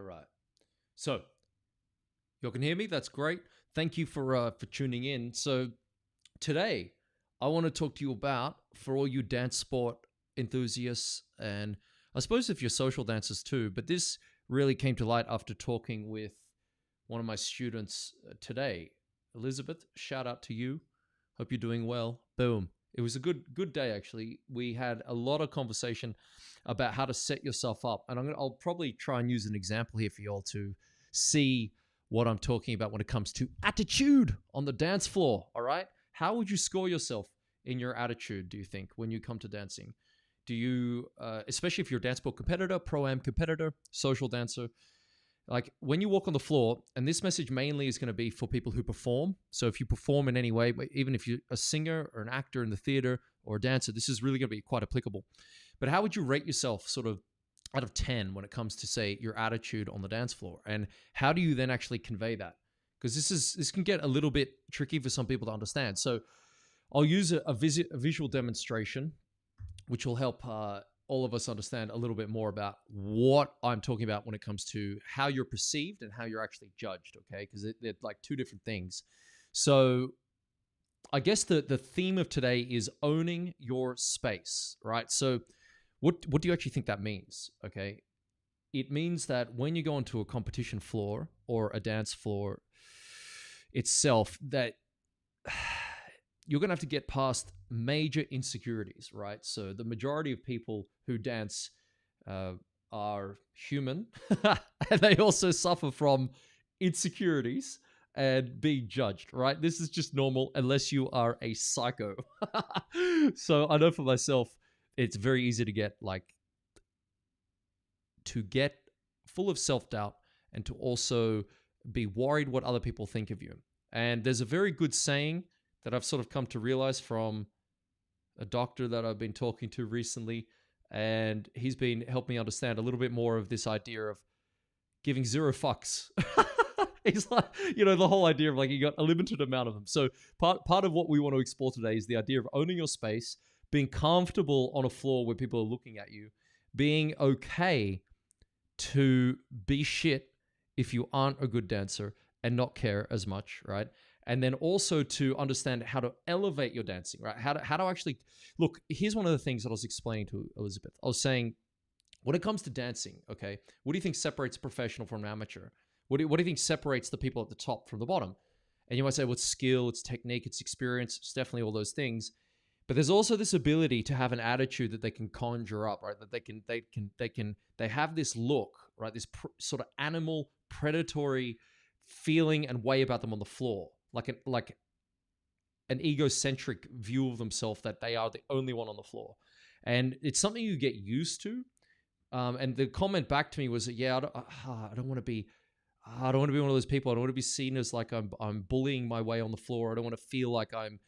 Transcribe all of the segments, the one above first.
All right. So you can hear me. That's great. Thank you for tuning in. So today I want to talk to you about for all you dance sport enthusiasts, and I suppose if you're social dancers too. But this really came to light after talking with one of my students today, Elizabeth. Shout out to you. Hope you're doing well. Boom. It was a good day actually. We had a lot of conversation about how to set yourself up, and I'll probably try and use an example here for you all to see what I'm talking about when it comes to attitude on the dance floor. All right, how would you score yourself in your attitude? Do you think when you come to dancing? Do you, especially if you're a dance sport competitor, pro-am competitor, social dancer? Like when you walk on the floor, and this message mainly is going to be for people who perform. So if you perform in any way, even if you're a singer or an actor in the theater or a dancer, this is really going to be quite applicable. But how would you rate yourself sort of out of 10 when it comes to, say, your attitude on the dance floor? And how do you then actually convey that? Because this can get a little bit tricky for some people to understand. So I'll use a visual demonstration, which will help all of us understand a little bit more about what I'm talking about when it comes to how you're perceived and how you're actually judged, okay? Because they're like two different things. So I guess the theme of today is owning your space, right? So what do you actually think that means, okay? It means that when you go onto a competition floor or a dance floor itself, that you're going to have to get past major insecurities, right? So the majority of people who dance are human, and they also suffer from insecurities and being judged, right? This is just normal unless you are a psycho. So I know for myself, it's very easy to get full of self-doubt and to also be worried what other people think of you. And there's a very good saying that I've sort of come to realize from a doctor that I've been talking to recently, and he's been helping me understand a little bit more of this idea of giving zero fucks. It's like, the whole idea of like you got a limited amount of them. So part of what we want to explore today is the idea of owning your space, being comfortable on a floor where people are looking at you, being okay to be shit if you aren't a good dancer and not care as much, right? And then also to understand how to elevate your dancing, right? How to actually look. Here's one of the things that I was explaining to Elizabeth. I was saying, when it comes to dancing, okay, what do you think separates a professional from an amateur? What do you think separates the people at the top from the bottom? And you might say, well, it's skill, it's technique, it's experience, it's definitely all those things. But there's also this ability to have an attitude that they can conjure up, right? That they have this look, right? This sort of animal, predatory feeling and way about them on the floor, like an egocentric view of themselves that they are the only one on the floor, and it's something you get used to. And the comment back to me was, "Yeah, I don't want to be." I don't want to be one of those people. I don't want to be seen as like I'm bullying my way on the floor. I don't want to feel like I'm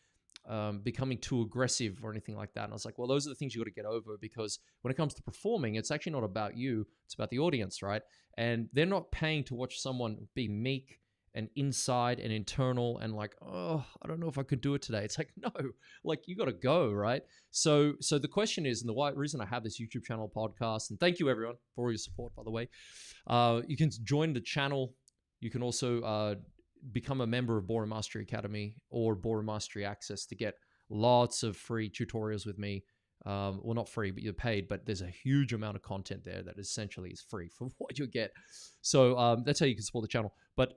becoming too aggressive or anything like that. And I was like, well, those are the things you got to get over, because when it comes to performing, it's actually not about you. It's about the audience, right? And they're not paying to watch someone be meek and inside and internal and like, oh, I don't know if I could do it today. It's like, no, like you got to go, right? So the question is, and the reason I have this YouTube channel podcast, and thank you everyone for all your support, by the way. You can join the channel. You can also become a member of Ballroom Mastery Academy or Ballroom Mastery Access to get lots of free tutorials with me. Well, not free, but you're paid, but there's a huge amount of content there that essentially is free for what you get. So that's how you can support the channel. But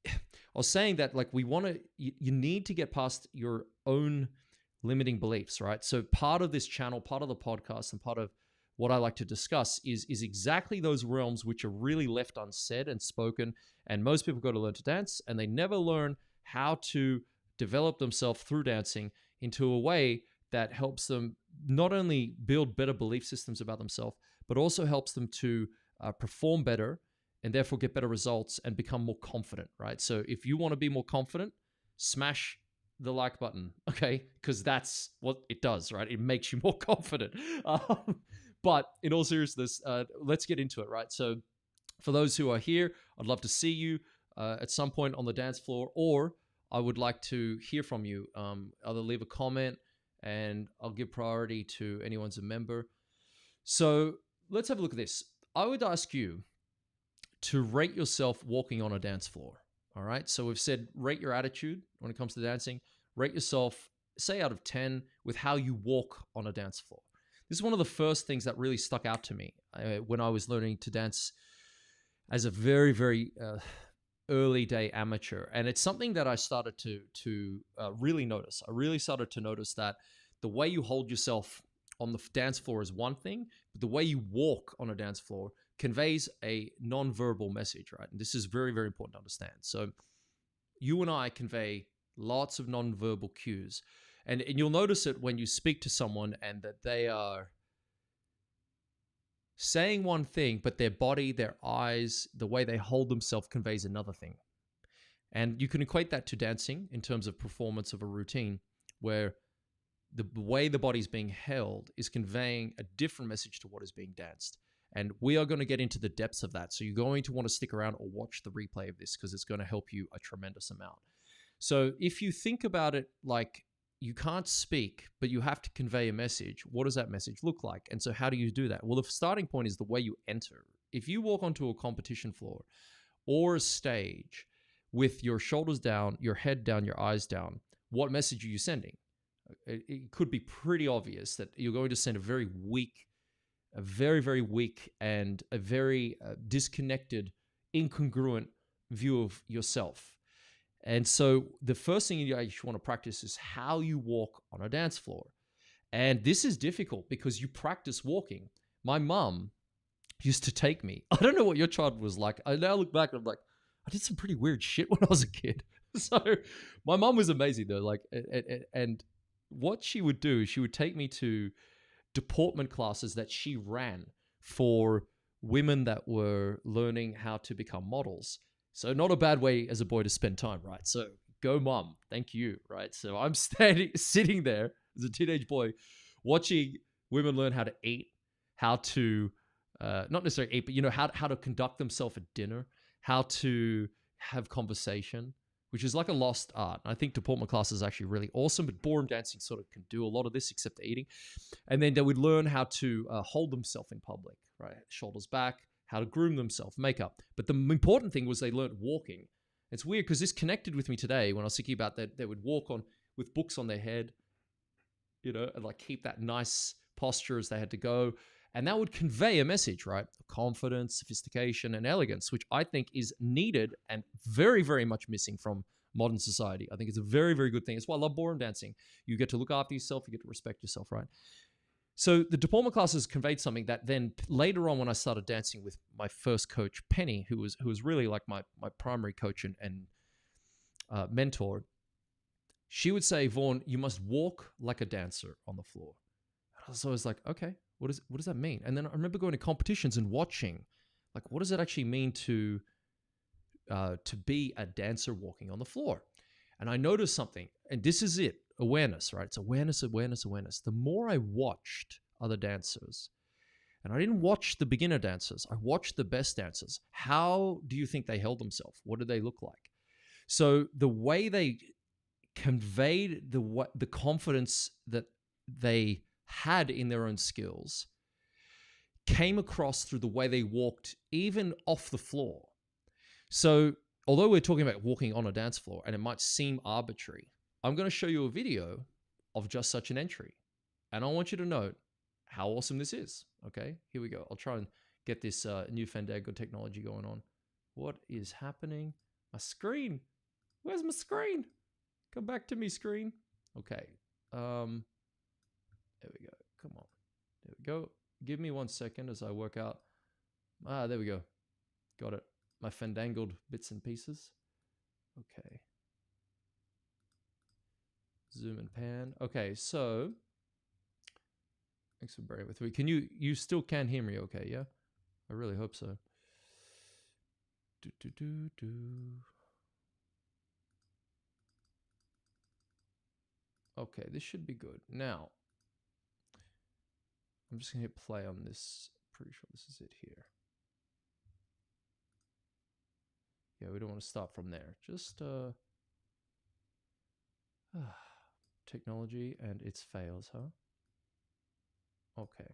I was saying that like you need to get past your own limiting beliefs, right? So part of this channel, part of the podcast, and part of what I like to discuss is exactly those realms which are really left unsaid and spoken. And most people go to learn to dance and they never learn how to develop themselves through dancing into a way that helps them not only build better belief systems about themselves, but also helps them to perform better and therefore get better results and become more confident, right? So if you want to be more confident, smash the like button, okay? Because that's what it does, right? It makes you more confident. But in all seriousness, let's get into it, right? So for those who are here, I'd love to see you at some point on the dance floor, or I would like to hear from you. Either leave a comment and I'll give priority to anyone's a member. So let's have a look at this. I would ask you to rate yourself walking on a dance floor. All right. So we've said rate your attitude when it comes to dancing, rate yourself, say, out of 10 with how you walk on a dance floor. This is one of the first things that really stuck out to me when I was learning to dance as a very, very early day amateur. And it's something that I started to really notice. I really started to notice that the way you hold yourself on the dance floor is one thing, but the way you walk on a dance floor conveys a non-verbal message, right? And this is very, very important to understand. So you and I convey lots of non-verbal cues. And you'll notice it when you speak to someone and that they are saying one thing, but their body, their eyes, the way they hold themselves conveys another thing. And you can equate that to dancing in terms of performance of a routine, where the way the body's being held is conveying a different message to what is being danced. And we are going to get into the depths of that. So you're going to want to stick around or watch the replay of this because it's going to help you a tremendous amount. So if you think about it like you can't speak, but you have to convey a message, what does that message look like? And so how do you do that? Well, the starting point is the way you enter. If you walk onto a competition floor or a stage with your shoulders down, your head down, your eyes down, what message are you sending? It could be pretty obvious that you're going to send a very, very weak and a very disconnected, incongruent view of yourself. And so the first thing you actually want to practice is how you walk on a dance floor. And this is difficult because you practice walking. My mum used to take me. I don't know what your childhood was like. I now look back and I'm like, I did some pretty weird shit when I was a kid. So my mum was amazing though. Like, and what she would do is she would take me to deportment classes that she ran for women that were learning how to become models. So not a bad way as a boy to spend time, right? So go mom, thank you, right? So I'm sitting there as a teenage boy watching women learn how to eat, how to, not necessarily eat, but how to conduct themselves at dinner, how to have conversation, which is like a lost art. I think deportment class is actually really awesome, but ballroom dancing sort of can do a lot of this except the eating. And then they would learn how to hold themselves in public, right? Shoulders back, how to groom themselves, makeup. But the important thing was they learned walking. It's weird because this connected with me today when I was thinking about that. They would walk on with books on their head, and like keep that nice posture as they had to go. And that would convey a message, right? Confidence, sophistication, and elegance, which I think is needed and very, very much missing from modern society. I think it's a very, very good thing. It's why I love ballroom dancing. You get to look after yourself. You get to respect yourself, right? So the deportment classes conveyed something that then later on when I started dancing with my first coach, Penny, who was really like my primary coach and mentor, she would say, Vaughn, you must walk like a dancer on the floor. And I was like, okay, what does that mean? And then I remember going to competitions and watching, like, what does it actually mean to be a dancer walking on the floor? And I noticed something, and this is it, awareness, right? It's awareness, awareness, awareness. The more I watched other dancers, and I didn't watch the beginner dancers, I watched the best dancers. How do you think they held themselves? What did they look like? So the way they conveyed the confidence that they had in their own skills came across through the way they walked, even off the floor. So although we're talking about walking on a dance floor and it might seem arbitrary, I'm going to show you a video of just such an entry. And I want you to note how awesome this is. Okay, here we go. I'll try and get this new Fandango technology going on. What is happening? My screen. Where's my screen? Come back to me, screen. Okay. There we go. Come on. There we go. Give me 1 second as I work out. There we go. Got it. My fandangled bits and pieces. Okay. Zoom and pan. Okay, so thanks for bearing with me. Can you still can hear me okay, yeah? I really hope so. Okay, this should be good. Now, I'm just gonna hit play on this. Pretty sure this is it here. Yeah, we don't want to start from there. Just technology and its fails, huh? Okay.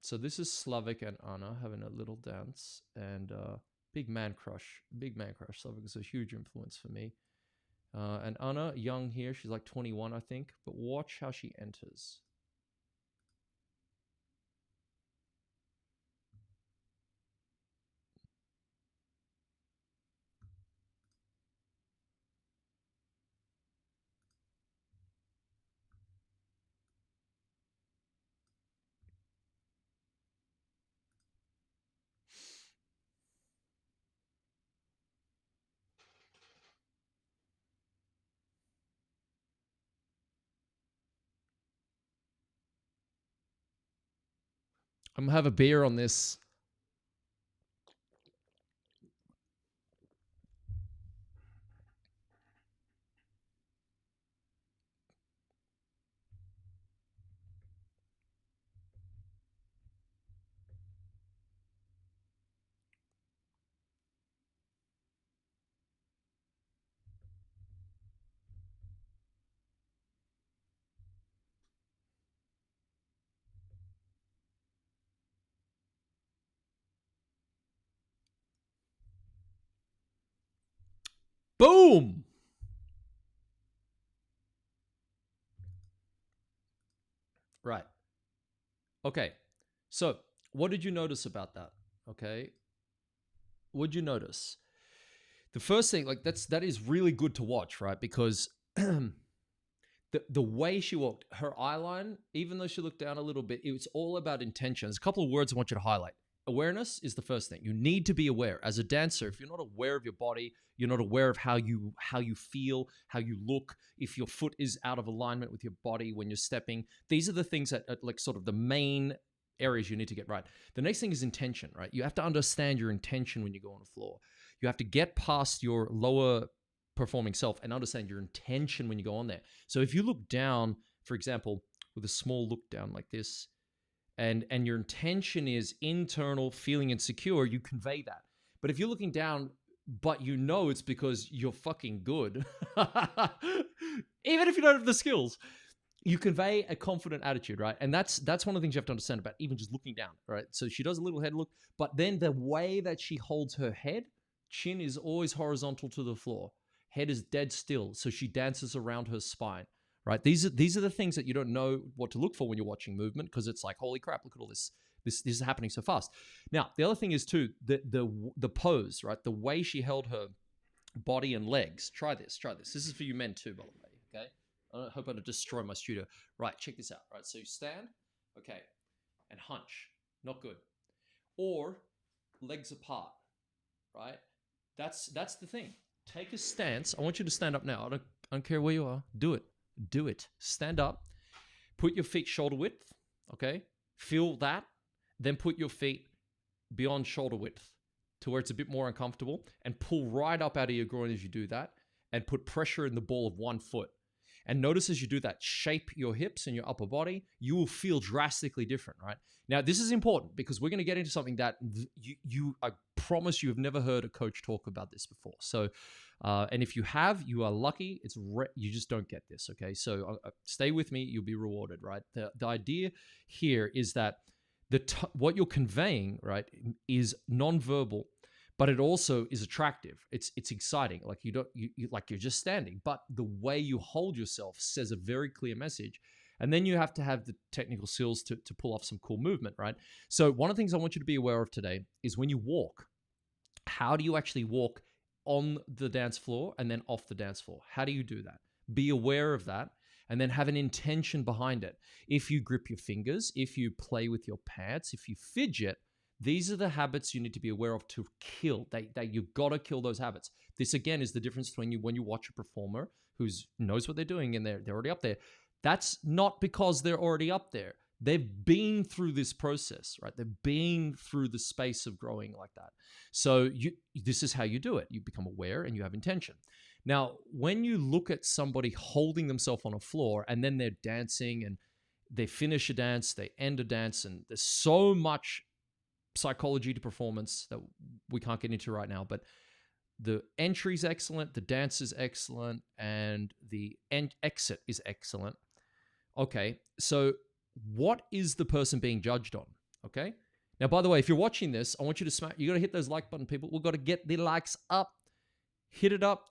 So this is Slavik and Anna having a little dance, and big man crush. Slavik is a huge influence for me. And Anna, young here, she's like 21, I think. But watch how she enters. I'm gonna have a beer on this. Boom! Right. Okay. So, what did you notice about that? Okay. What did you notice? The first thing, like that is really good to watch, right? Because the way she walked, her eye line, even though she looked down a little bit, it was all about intention. There's a couple of words I want you to highlight. Awareness is the first thing. You need to be aware. As a dancer, if you're not aware of your body, you're not aware of how you feel, how you look, if your foot is out of alignment with your body when you're stepping. These are the things that are like sort of the main areas you need to get right. The next thing is intention, right? You have to understand your intention when you go on the floor. You have to get past your lower performing self and understand your intention when you go on there. So if you look down, for example, with a small look down like this, and your intention is internal, feeling insecure, you convey that. But if you're looking down, but you know it's because you're fucking good, even if you don't have the skills, you convey a confident attitude, right? And that's one of the things you have to understand about even just looking down, right? So she does a little head look, but then the way that she holds her head, chin is always horizontal to the floor. Head is dead still, so she dances around her spine, right? These are the things that you don't know what to look for when you're watching movement, because it's like, holy crap, look at all this. This is happening so fast. Now, the other thing is too the pose, right? The way she held her body and legs. Try this. This is for you men too, by the way. Okay. I hope I don't destroy my studio. Right, check this out. Right, so you stand, okay, and hunch. Not good. Or legs apart, right? That's the thing. Take a stance. I want you to stand up now. I don't care where you are. Do it. Stand up. Put your feet shoulder width. Okay. Feel that. Then put your feet beyond shoulder width to where it's a bit more uncomfortable, and pull right up out of your groin as you do that, and put pressure in the ball of one foot. And notice as you do that, shape your hips and your upper body. You will feel drastically different, right? Now, this is important because we're going to get into something that I promise you have never heard a coach talk about this before. So, and if you have, you are lucky. You just don't get this, okay? So stay with me. You'll be rewarded, right? The idea here is that what you're conveying, right, is nonverbal, but it also is attractive. It's exciting. Like you're just standing, but the way you hold yourself says a very clear message. And then you have to have the technical skills to pull off some cool movement, right? So one of the things I want you to be aware of today is when you walk, how do you actually walk on the dance floor and then off the dance floor? How do you do that? Be aware of that, and then have an intention behind it. If you grip your fingers, if you play with your pants, if you fidget, these are the habits you need to be aware of to kill. You've got to kill those habits. This, again, is the difference between when you watch a performer who knows what they're doing and they're already up there. That's not because they're already up there. They've been through this process, right? They've been through the space of growing like that. So this is how you do it. You become aware and you have intention. Now, when you look at somebody holding themselves on a floor and then they're dancing and they finish a dance, they end a dance, and there's so much psychology to performance that we can't get into right now, but the entry is excellent, the dance is excellent, and the exit is excellent. Okay, so what is the person being judged on? Okay. Now, by the way, if you're watching this, I want you to smack. You got to hit those like button, people. We've got to get the likes up. Hit it up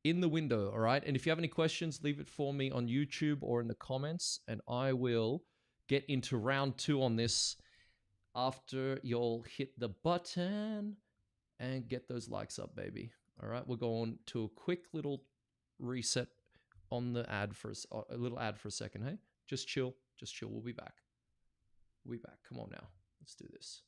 in the window. All right. And if you have any questions, leave it for me on YouTube or in the comments, and I will get into round 2 on this after you'll hit the button and get those likes up, baby. All right. We'll go on to a quick little reset on the ad for a little ad for a second. Hey, just chill. Just chill. We'll be back. We'll be back. Come on now. Let's do this.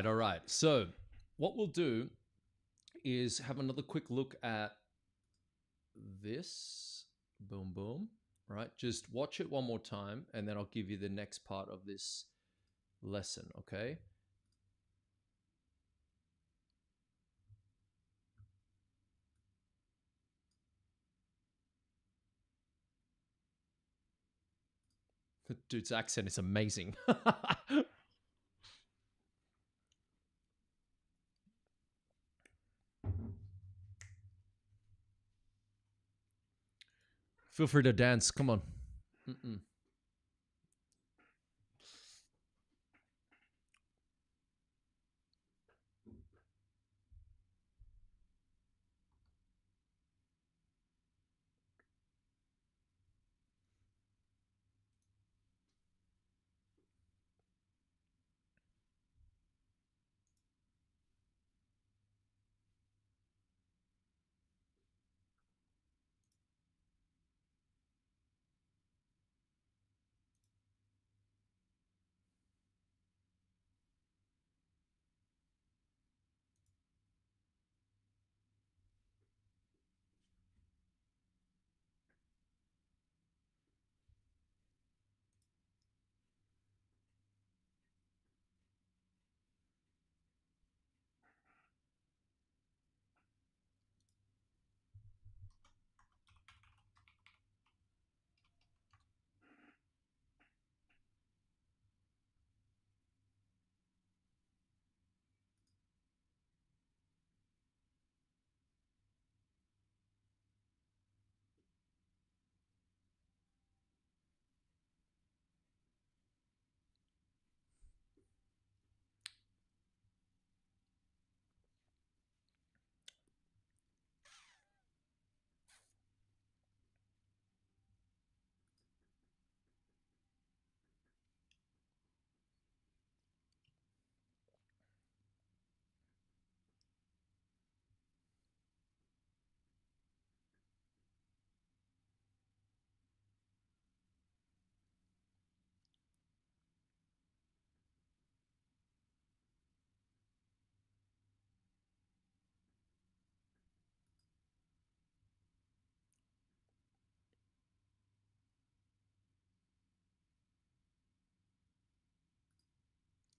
All right. So, what we'll do is have another quick look at this. Boom, boom. Right? Just watch it one more time, and then I'll give you the next part of this lesson, okay? The dude's accent is amazing. Feel free to dance. Come on. Mm-mm.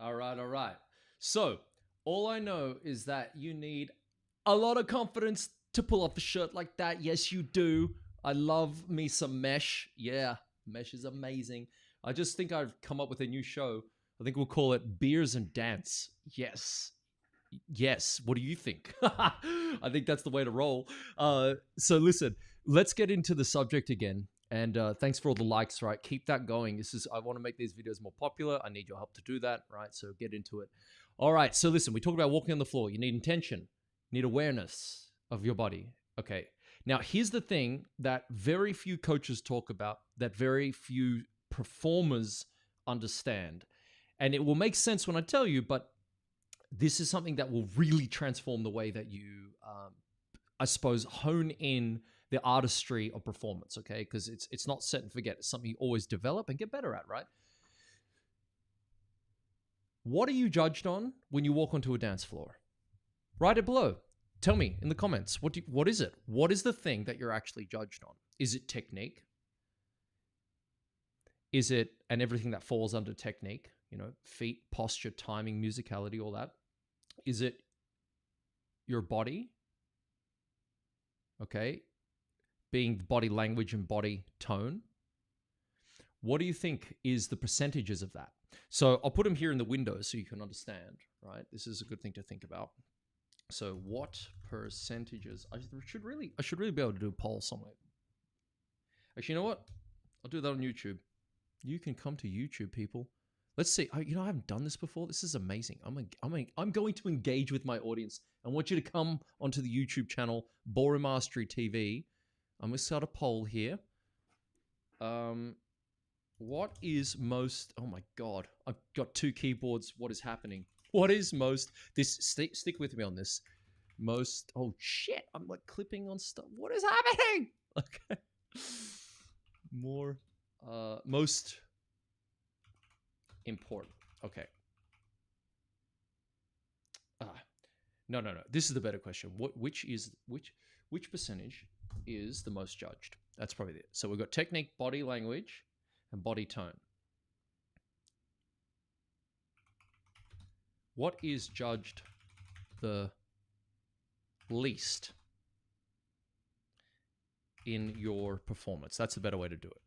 All right, all right. So, all I know is that you need a lot of confidence to pull off a shirt like that. Yes, you do. I love me some mesh. Yeah, mesh is amazing. I just think I've come up with a new show. I think we'll call it Beers and Dance. Yes. Yes. What do you think? I think that's the way to roll. So listen, let's get into the subject again. And thanks for all the likes, right? Keep that going. I want to make these videos more popular. I need your help to do that, right? So get into it. All right. So listen, we talked about walking on the floor. You need intention, you need awareness of your body. Okay. Now, here's the thing that very few coaches talk about, that very few performers understand. And it will make sense when I tell you, but this is something that will really transform the way that you, I suppose, hone in the artistry of performance, okay? Because it's not set and forget. It's something you always develop and get better at, right? What are you judged on when you walk onto a dance floor? Write it below. Tell me in the comments. What is it? What is the thing that you're actually judged on? Is it technique? Is it, and everything that falls under technique, feet, posture, timing, musicality, all that? Is it your body? Okay. Being body language and body tone. What do you think is the percentages of that? So I'll put them here in the window so you can understand, right? This is a good thing to think about. So what percentages? I should really be able to do a poll somewhere. Actually, you know what? I'll do that on YouTube. You can come to YouTube, people. Let's see. I haven't done this before. This is amazing. I'm going to engage with my audience. I want you to come onto the YouTube channel, Ballroom Mastery TV. I'm going to start a poll here. What is most... Oh my God. I've got two keyboards. What is happening? What is most... Stick with me on this. Most... Oh shit. I'm like clipping on stuff. What is happening? Okay. Most important. Okay. No. This is the better question. Which percentage is the most judged? That's probably it. So we've got technique, body language, and body tone. What is judged the least in your performance? That's a better way to do it.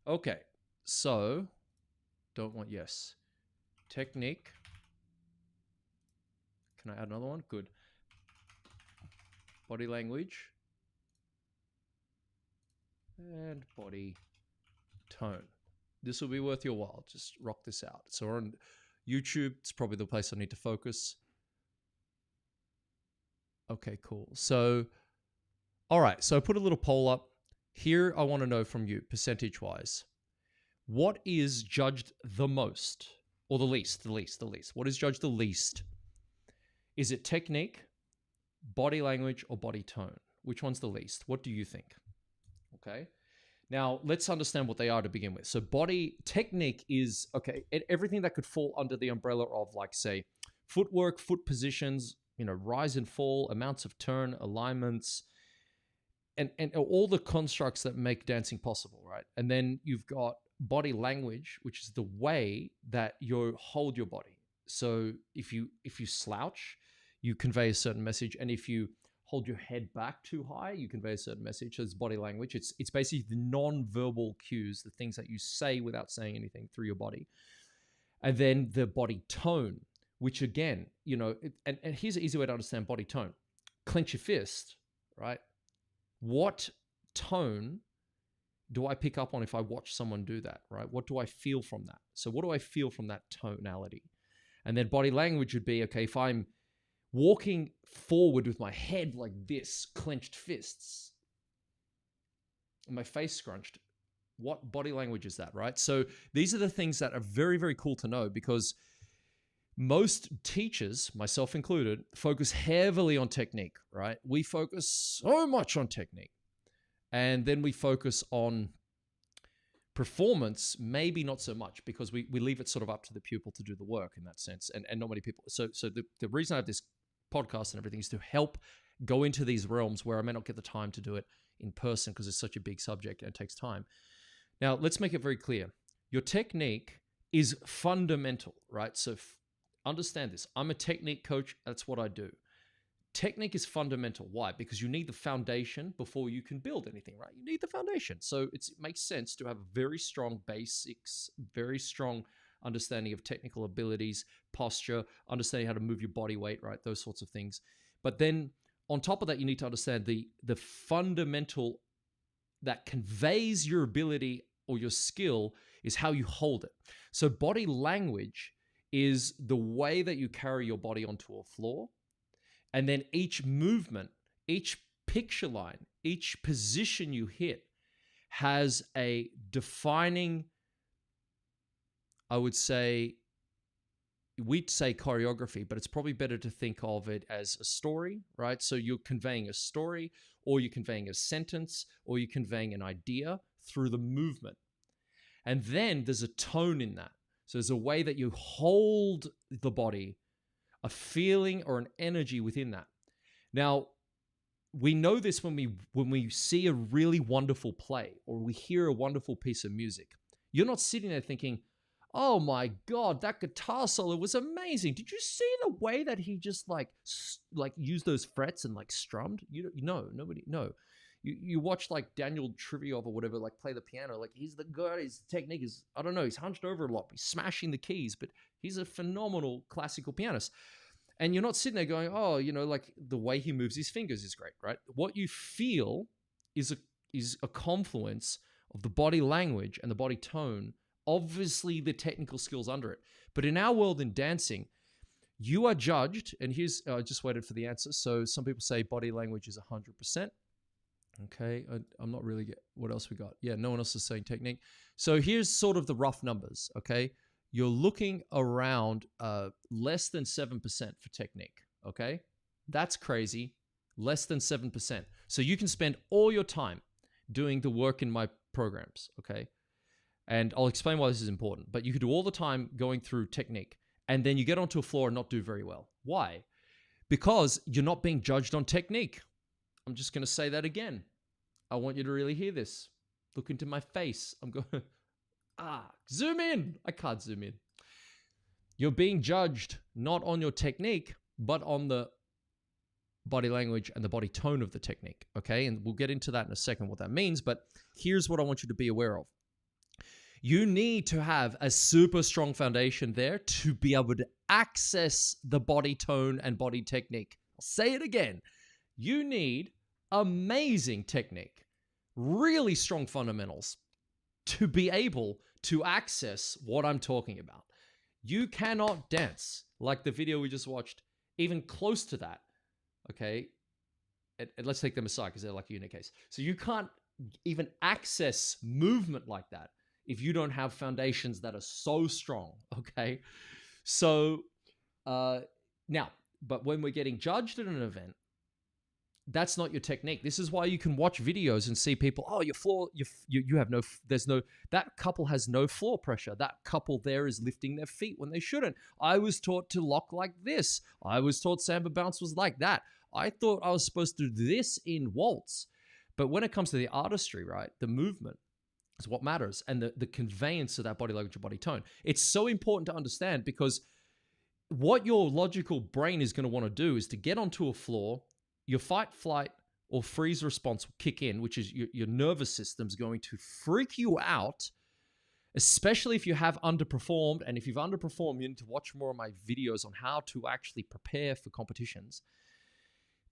Okay, so don't want yes. Technique. Can I add another one? Good. Body language. And body tone. This will be worth your while. Just rock this out. So we're on YouTube. It's probably the place I need to focus. Okay, cool. So, all right. So I put a little poll up. Here I want to know from you, percentage-wise. What is judged the most? Or the least? What is judged the least? Is it technique, body language, or body tone? Which one's the least? What do you think? Okay. Now, let's understand what they are to begin with. So body technique is, okay, everything that could fall under the umbrella of, like, say, footwork, foot positions, rise and fall, amounts of turn, alignments, and all the constructs that make dancing possible, right? And then you've got body language, which is the way that you hold your body. So if you slouch, you convey a certain message, and if you hold your head back too high, you convey a certain message. So it's body language. It's basically the non-verbal cues, the things that you say without saying anything through your body. And then the body tone, which again, and here's an easy way to understand body tone. Clench your fist, right? What tone do I pick up on if I watch someone do that, right? What do I feel from that? So what do I feel from that tonality? And then body language would be, okay, if I'm walking forward with my head like this, clenched fists, and my face scrunched, what body language is that, right? So these are the things that are very, very cool to know, because most teachers, myself included, focus heavily on technique, right? We focus so much on technique. And then we focus on performance, maybe not so much, because we leave it sort of up to the pupil to do the work in that sense. And not many people. So the reason I have this podcast and everything is to help go into these realms where I may not get the time to do it in person because it's such a big subject and it takes time. Now, let's make it very clear. Your technique is fundamental, right? So understand this. I'm a technique coach. That's what I do. Technique is fundamental. Why? Because you need the foundation before you can build anything, right? You need the foundation. So it makes sense to have very strong basics, very strong understanding of technical abilities, posture, understanding how to move your body weight, right? Those sorts of things. But then on top of that, you need to understand the fundamental that conveys your ability or your skill is how you hold it. So body language is the way that you carry your body onto a floor. And then each movement, each picture line, each position you hit has a defining, I would say, we'd say choreography, but it's probably better to think of it as a story, right? So you're conveying a story, or you're conveying a sentence, or you're conveying an idea through the movement. And then there's a tone in that. So there's a way that you hold the body, a feeling or an energy within that. Now, we know this when we see a really wonderful play or we hear a wonderful piece of music. You're not sitting there thinking, oh my God, that guitar solo was amazing. Did you see the way that he just like used those frets and like strummed? You watch like Daniel Triviov or whatever, like play the piano. Like he's the guy, his technique is, I don't know, he's hunched over a lot. He's smashing the keys, but he's a phenomenal classical pianist. And you're not sitting there going, oh, like the way he moves his fingers is great, right? What you feel is a confluence of the body language and the body tone, obviously the technical skills under it. But in our world in dancing, you are judged, and here's, I just waited for the answer. So some people say body language is 100%. Okay, I'm not really what else we got? Yeah, no one else is saying technique. So here's sort of the rough numbers, okay? You're looking around less than 7% for technique, okay? That's crazy, less than 7%. So you can spend all your time doing the work in my programs, okay? And I'll explain why this is important, but you could do all the time going through technique, and then you get onto a floor and not do very well. Why? Because you're not being judged on technique. I'm just going to say that again. I want you to really hear this. Look into my face. I'm going to, zoom in. I can't zoom in. You're being judged not on your technique, but on the body language and the body tone of the technique, okay? And we'll get into that in a second, what that means, but here's what I want you to be aware of. You need to have a super strong foundation there to be able to access the body tone and body technique. I'll say it again. You need amazing technique, really strong fundamentals to be able to access what I'm talking about. You cannot dance like the video we just watched, even close to that, okay? And let's take them aside because they're like a unique case. So you can't even access movement like that if you don't have foundations that are so strong, okay? So now, but when we're getting judged at an event, that's not your technique. This is why you can watch videos and see people, oh, your floor, you have no, there's no, that couple has no floor pressure. That couple there is lifting their feet when they shouldn't. I was taught to lock like this. I was taught samba bounce was like that. I thought I was supposed to do this in waltz. But when it comes to the artistry, right, the movement is what matters, and the conveyance of that body language and body tone. It's so important to understand because what your logical brain is going to want to do is to get onto a floor. Your fight, flight, or freeze response will kick in, which is your nervous system's going to freak you out, especially if you have underperformed. And if you've underperformed, you need to watch more of my videos on how to actually prepare for competitions.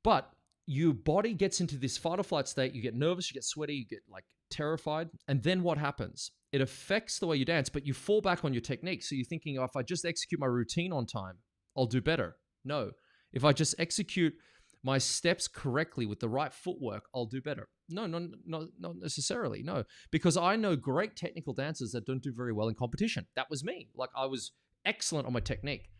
But your body gets into this fight or flight state. You get nervous, you get sweaty, you get like terrified. And then what happens? It affects the way you dance, but you fall back on your technique. So you're thinking, oh, if I just execute my routine on time, I'll do better. No. If I just execute my steps correctly with the right footwork, I'll do better. No, not necessarily. No, because I know great technical dancers that don't do very well in competition. That was me. Like I was excellent on my technique,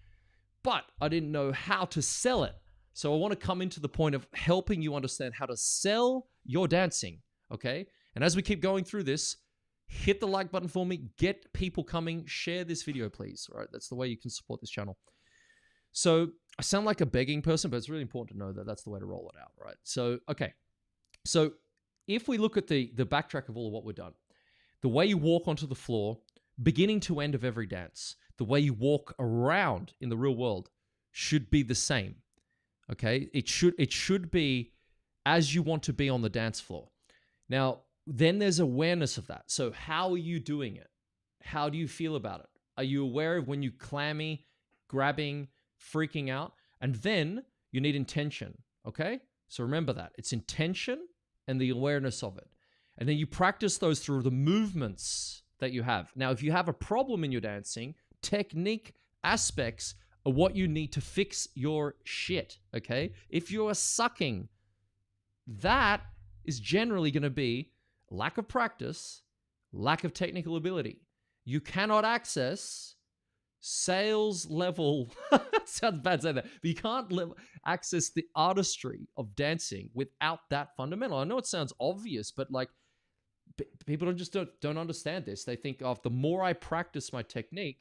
but I didn't know how to sell it. So I want to come into the point of helping you understand how to sell your dancing. Okay. And as we keep going through this, hit the like button for me, get people coming, share this video, please. All right. That's the way you can support this channel. So I sound like a begging person, but it's really important to know that that's the way to roll it out, right? So, okay. So if we look at the backtrack of all of what we've done, the way you walk onto the floor, beginning to end of every dance, the way you walk around in the real world should be the same. Okay? It should be as you want to be on the dance floor. Now, then there's awareness of that. So how are you doing it? How do you feel about it? Are you aware of when you clammy, grabbing, freaking out? And then you need intention, okay? So remember that. It's intention and the awareness of it. And then you practice those through the movements that you have. Now, if you have a problem in your dancing, technique aspects are what you need to fix your shit, okay? If you're sucking, that is generally going to be lack of practice, lack of technical ability. You cannot access sales level, sounds bad saying that, but you can't access the artistry of dancing without that fundamental. I know it sounds obvious, but like people don't understand this. They think, oh, the more I practice my technique,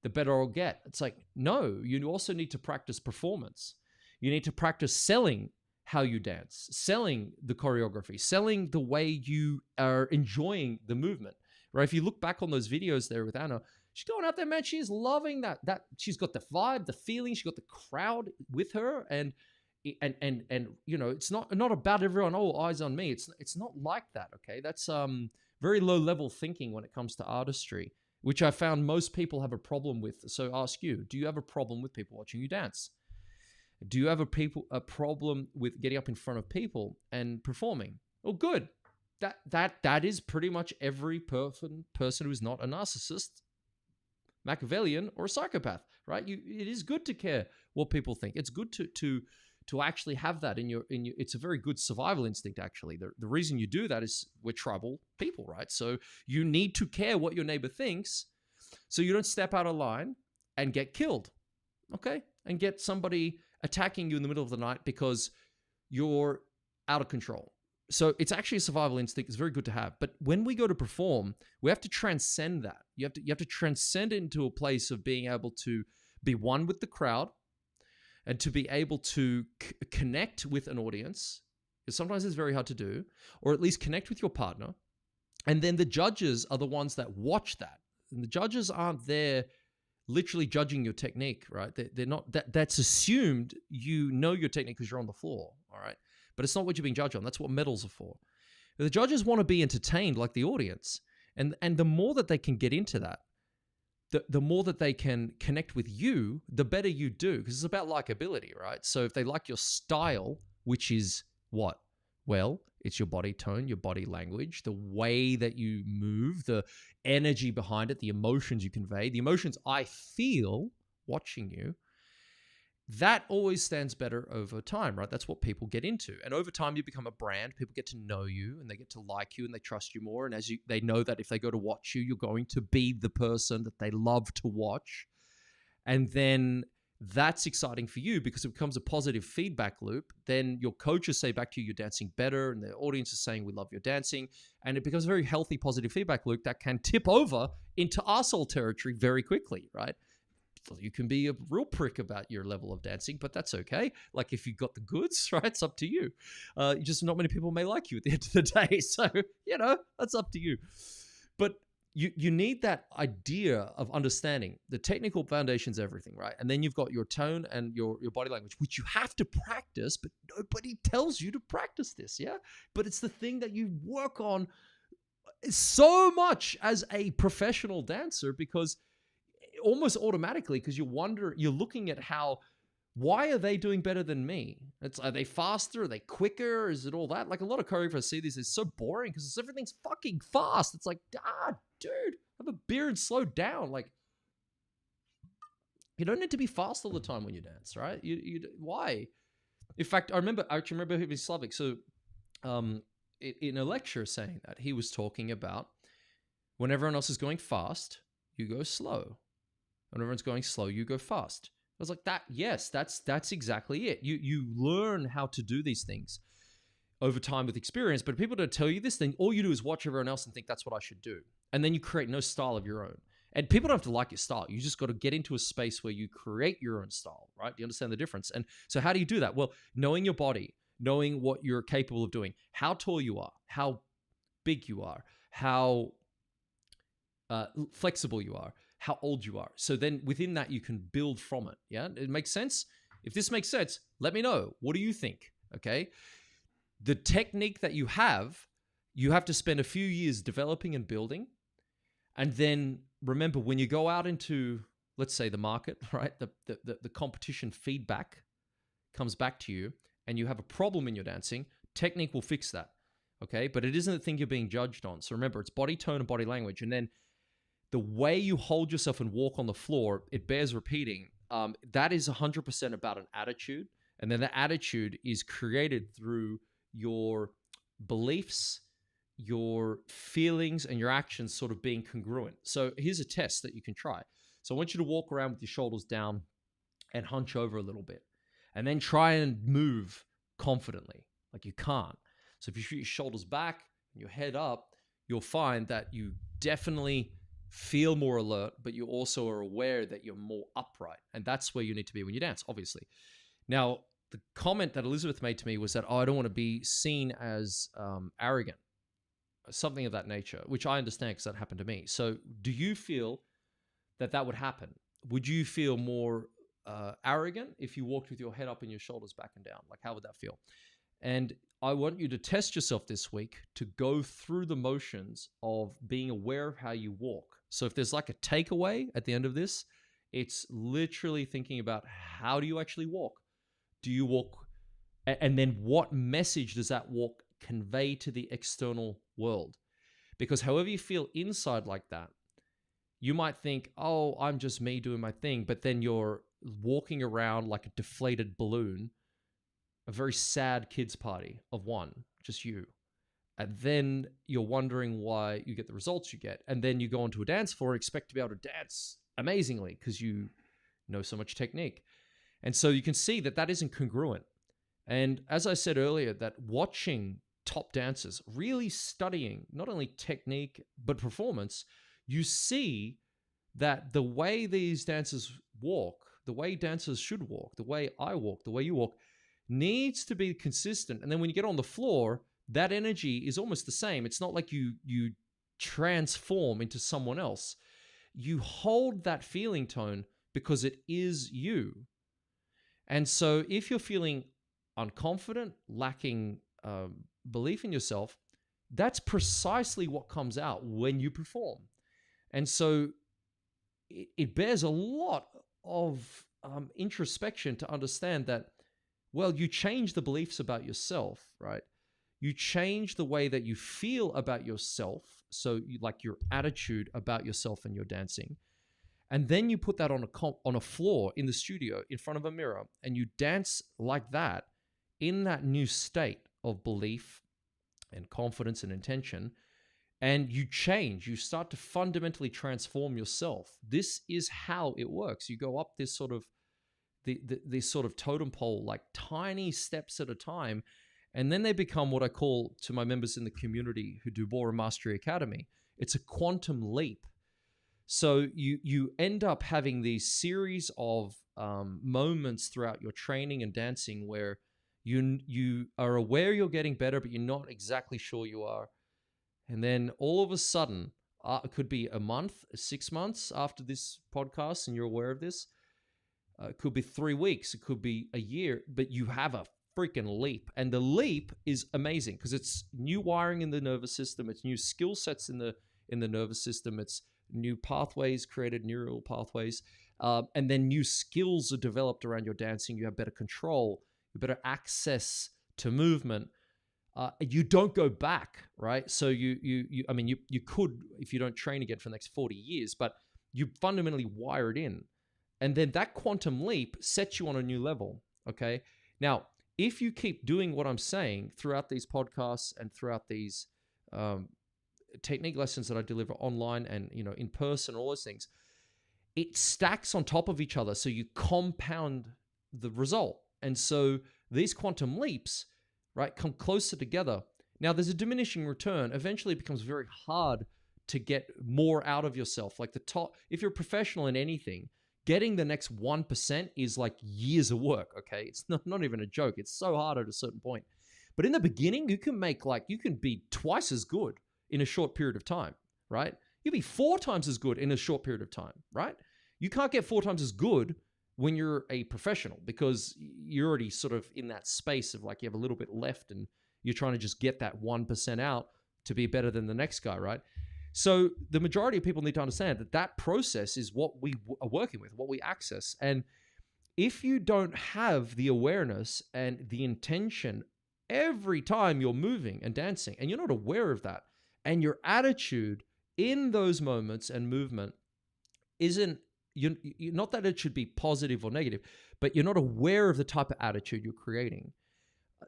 the better I'll get. It's like, no, you also need to practice performance. You need to practice selling how you dance, selling the choreography, selling the way you are enjoying the movement, right? If you look back on those videos there with Anna, she's going out there, man. She's loving that she's got the vibe, the feeling. She's got the crowd with her, and you know, it's not about everyone. Oh, eyes on me. It's not like that. Okay, that's very low level thinking when it comes to artistry, which I found most people have a problem with. So I ask you, do you have a problem with people watching you dance? Do you have a problem with getting up in front of people and performing? Oh, good. That is pretty much every person who is not a narcissist, Machiavellian, or a psychopath, right? It is good to care what people think. It's good to actually have that in your. It's a very good survival instinct, actually. The reason you do that is we're tribal people, right? So you need to care what your neighbor thinks, so you don't step out of line and get killed, okay? And get somebody attacking you in the middle of the night because you're out of control. So it's actually a survival instinct. It's very good to have. But when we go to perform, we have to transcend that. You have to transcend it into a place of being able to be one with the crowd and to be able to connect with an audience. Because sometimes it's very hard to do, or at least connect with your partner. And then the judges are the ones that watch that. And the judges aren't there literally judging your technique, right? They're not. That's assumed you know your technique because you're on the floor, all right? But it's not what you're being judged on. That's what medals are for. The judges want to be entertained like the audience. And the more that they can get into that, the more that they can connect with you, the better you do. Because it's about likability, right? So if they like your style, which is what? Well, it's your body tone, your body language, the way that you move, the energy behind it, the emotions you convey, the emotions I feel watching you. That always stands better over time, right? That's what people get into. And over time, you become a brand. People get to know you and they get to like you and they trust you more. And they know that if they go to watch you, you're going to be the person that they love to watch. And then that's exciting for you because it becomes a positive feedback loop. Then your coaches say back to you, you're dancing better. And the audience is saying, we love your dancing. And it becomes a very healthy, positive feedback loop that can tip over into arsehole territory very quickly, right? You can be a real prick about your level of dancing, but that's okay. Like if you've got the goods, right? It's up to you. Just not many people may like you at the end of the day. So, you know, that's up to you. But you need that idea of understanding the technical foundation's everything, right? And then you've got your tone and your body language, which you have to practice, but nobody tells you to practice this, yeah? But it's the thing that you work on so much as a professional dancer because almost automatically, because you're looking at why are they doing better than me? Are they faster? Are they quicker? Is it all that? Like a lot of choreographers see this, it's so boring because everything's fucking fast. It's like, dude, have a beer and slow down. Like, you don't need to be fast all the time when you dance, right? Why? In fact, I actually remember him in Slavik. So, in a lecture saying that, he was talking about when everyone else is going fast, you go slow. When everyone's going slow, you go fast. I was like, yes, that's exactly it. You learn how to do these things over time with experience, but people don't tell you this thing. All you do is watch everyone else and think that's what I should do. And then you create no style of your own. And people don't have to like your style. You just got to get into a space where you create your own style, right? Do you understand the difference? And so how do you do that? Well, knowing your body, knowing what you're capable of doing, how tall you are, how big you are, how flexible you are, how old you are. So then within that, you can build from it. Yeah, it makes sense. If this makes sense, let me know. What do you think? Okay. The technique that you have to spend a few years developing and building. And then remember, when you go out into, let's say, the market, right? The competition feedback comes back to you and you have a problem in your dancing, technique will fix that. Okay. But it isn't the thing you're being judged on. So remember, it's body tone and body language. And then the way you hold yourself and walk on the floor, it bears repeating. That is 100% about an attitude. And then the attitude is created through your beliefs, your feelings, and your actions sort of being congruent. So here's a test that you can try. So I want you to walk around with your shoulders down and hunch over a little bit. And then try and move confidently, like you can't. So if you shoot your shoulders back and your head up, you'll find that you definitely feel more alert, but you also are aware that you're more upright. And that's where you need to be when you dance, obviously. Now, the comment that Elizabeth made to me was that, I don't want to be seen as arrogant, something of that nature, which I understand because that happened to me. So do you feel that would happen? Would you feel more arrogant if you walked with your head up and your shoulders back and down? Like, how would that feel? And I want you to test yourself this week to go through the motions of being aware of how you walk. So if there's like a takeaway at the end of this, it's literally thinking about, how do you actually walk? Do you walk? And then what message does that walk convey to the external world? Because however you feel inside like that, you might think, oh, I'm just me doing my thing. But then you're walking around like a deflated balloon, a very sad kids party of one, just you. And then you're wondering why you get the results you get. And then you go onto a dance floor and expect to be able to dance amazingly because you know so much technique. And so you can see that isn't congruent. And as I said earlier, that watching top dancers, really studying not only technique, but performance, you see that the way these dancers walk, the way dancers should walk, the way I walk, the way you walk, needs to be consistent. And then when you get on the floor, that energy is almost the same. It's not like you transform into someone else. You hold that feeling tone because it is you. And so if you're feeling unconfident, lacking belief in yourself, that's precisely what comes out when you perform. And so it bears a lot of introspection to understand that, well, you change the beliefs about yourself, right? You change the way that you feel about yourself. So like your attitude about yourself and your dancing. And then you put that on a floor in the studio in front of a mirror, and you dance like that in that new state of belief and confidence and intention. And you change. You start to fundamentally transform yourself. This is how it works. You go up this sort of this sort of totem pole, like tiny steps at a time, and then they become what I call, to my members in the community who do Ballroom Mastery Academy, it's a quantum leap. So you end up having these series of moments throughout your training and dancing where you are aware you're getting better, but you're not exactly sure you are. And then all of a sudden, it could be a month, 6 months after this podcast, and you're aware of this. It could be 3 weeks. It could be a year, but you have a freaking leap. And the leap is amazing because it's new wiring in the nervous system. It's new skill sets in the nervous system. It's new pathways created, neural pathways. And then new skills are developed around your dancing. You have better control, you have better access to movement. You don't go back, right? So you could, if you don't train again for the next 40 years, but you fundamentally wire it in. And then that quantum leap sets you on a new level, okay? Now, if you keep doing what I'm saying throughout these podcasts and throughout these technique lessons that I deliver online and, in person, all those things, it stacks on top of each other. So you compound the result. And so these quantum leaps, right, come closer together. Now, there's a diminishing return. Eventually, it becomes very hard to get more out of yourself. Like if you're a professional in anything, getting the next 1% is like years of work, okay? It's not even a joke. It's so hard at a certain point. But in the beginning, you can be twice as good in a short period of time, right? You'll be 4 times as good in a short period of time, right? You can't get 4 times as good when you're a professional because you're already sort of in that space of like you have a little bit left and you're trying to just get that 1% out to be better than the next guy, right? So the majority of people need to understand that that process is what we are working with, what we access. And if you don't have the awareness and the intention every time you're moving and dancing, and you're not aware of that, and your attitude in those moments and movement isn't, you're not that it should be positive or negative, but you're not aware of the type of attitude you're creating,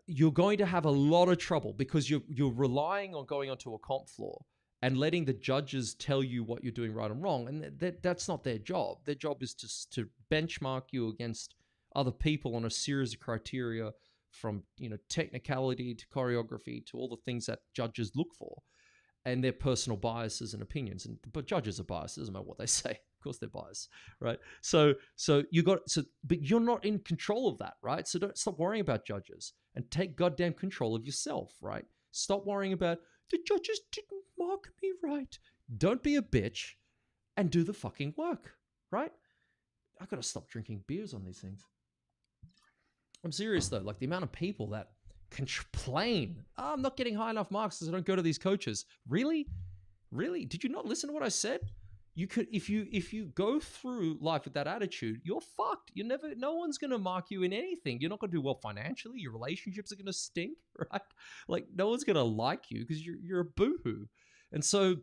you're going to have a lot of trouble because you're relying on going onto a comp floor and letting the judges tell you what you're doing right and wrong. And that's not their job. Their job is to benchmark you against other people on a series of criteria from, technicality to choreography to all the things that judges look for and their personal biases and opinions. But judges are biased. It doesn't matter what they say. Of course they're biased, right? But you're not in control of that, right? So don't stop worrying about judges and take goddamn control of yourself, right? Stop worrying about the judges didn't mark me right. Don't be a bitch and do the fucking work, right? I gotta stop drinking beers on these things. I'm serious though, like the amount of people that complain, I'm not getting high enough marks because I don't go to these coaches. Really? Did you not listen to what I said? You could, if you go through life with that attitude, you're fucked. No one's going to mark you in anything. You're not going to do well financially. Your relationships are going to stink, right? Like no one's going to like you because you're a boohoo. And so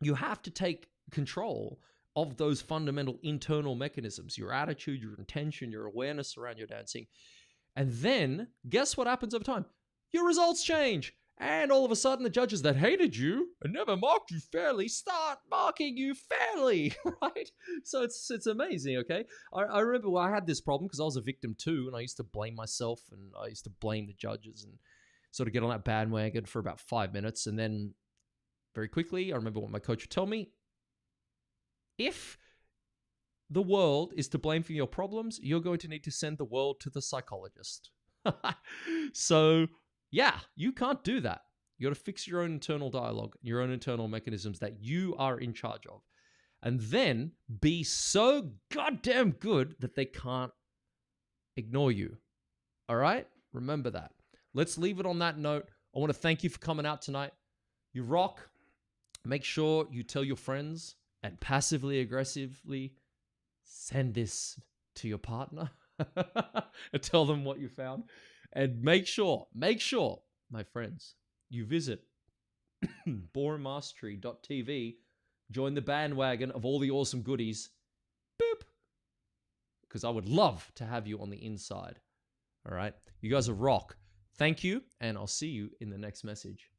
you have to take control of those fundamental internal mechanisms, your attitude, your intention, your awareness around your dancing. And then guess what happens over time? Your results change. And all of a sudden, the judges that hated you and never marked you fairly start marking you fairly, right? So it's amazing, okay? I remember I had this problem because I was a victim too, and I used to blame myself, and I used to blame the judges and sort of get on that bandwagon for about 5 minutes. And then very quickly, I remember what my coach would tell me. If the world is to blame for your problems, you're going to need to send the world to the psychologist. So... yeah, you can't do that. You got to fix your own internal dialogue, your own internal mechanisms that you are in charge of. And then be so goddamn good that they can't ignore you. All right? Remember that. Let's leave it on that note. I want to thank you for coming out tonight. You rock. Make sure you tell your friends and passively aggressively send this to your partner and tell them what you found. And make sure, my friends, you visit ballroommastery.tv, join the bandwagon of all the awesome goodies, boop, because I would love to have you on the inside. All right? You guys are rock. Thank you, and I'll see you in the next message.